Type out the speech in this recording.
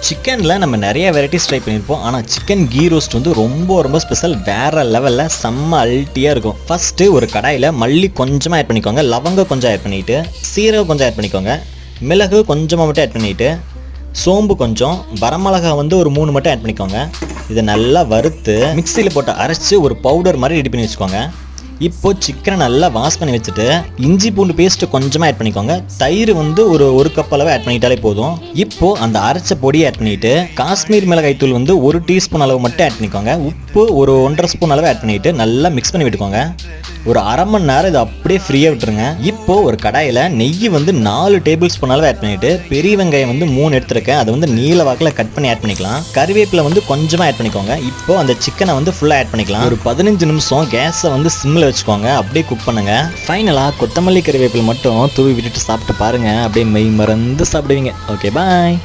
சிக்கனில் நம்ம நிறைய வெரைட்டிஸ் ட்ரை பண்ணியிருப்போம். ஆனால் சிக்கன் கீ ரோஸ்ட் வந்து ரொம்ப ஸ்பெஷல். வேறு லெவலில் செம்ம அல்ட்டியாக இருக்கும். ஃபஸ்ட்டு ஒரு கடாயில் மல்லி கொஞ்சமாக ஆட் பண்ணிக்கோங்க, லவங்கம் கொஞ்சம் ஆட் பண்ணிவிட்டு, சீரகம் கொஞ்சம் ஆட் பண்ணிக்கோங்க, மிளகு கொஞ்சமாக மட்டும் ஆட் பண்ணிவிட்டு, சோம்பு கொஞ்சம், வரமிளகா வந்து ஒரு 3 மட்டும் ஆட் பண்ணிக்கோங்க. இதை நல்லா வறுத்து மிக்சியில் போட்டு அரைச்சி ஒரு பவுடர் மாதிரி ரெடி பண்ணி வச்சுக்கோங்க. இப்போ சிக்கனை நல்லா வாஷ் பண்ணி வச்சுட்டு இஞ்சி பூண்டு பேஸ்ட்டு கொஞ்சமாக ஆட் பண்ணிக்கோங்க. தயிர் வந்து ஒரு கப் அளவு ஆட் பண்ணிட்டாலே போதும். இப்போ அந்த அரைச்ச பொடியை ஆட் பண்ணிட்டு காஷ்மீர் மிளகாய் தூள் வந்து 1 டீஸ்பூன் அளவு மட்டும் ஆட் பண்ணிக்கோங்க. உப்பு ஒரு 1.5 ஸ்பூன் அளவு ஆட் பண்ணிட்டு நல்லா மிக்ஸ் பண்ணி விட்டுக்கோங்க. ஒரு அரை மணி நேரம் இதை அப்படியே ஃப்ரீயாக விட்டுருங்க. இப்போ ஒரு கடாயில் நெய் வந்து 4 டேபிள் ஸ்பூன் அளவு ஆட் பண்ணிட்டு பெரிய வெங்காயம் வந்து 3 எடுத்துருக்கேன், அதை வந்து நீல வாக்கில் கட் பண்ணி ஆட் பண்ணிக்கலாம். கருவேப்பிலை வந்து கொஞ்சமாக ஆட் பண்ணிக்கோங்க. இப்போ அந்த சிக்கனை வந்து ஃபுல்லாக ஆட் பண்ணிக்கலாம். ஒரு 15 நிமிஷம் கேஸை வந்து சிம்மில் வச்சுக்கோங்க, அப்படியே குக் பண்ணுங்க. ஃபைனலாக கொத்தமல்லி கருவேப்பிலை மட்டும் தூவி விட்டுட்டு சாப்பிட்டு பாருங்க, அப்படியே மெய் மறந்து சாப்பிடுவீங்க. ஓகே, பாய்.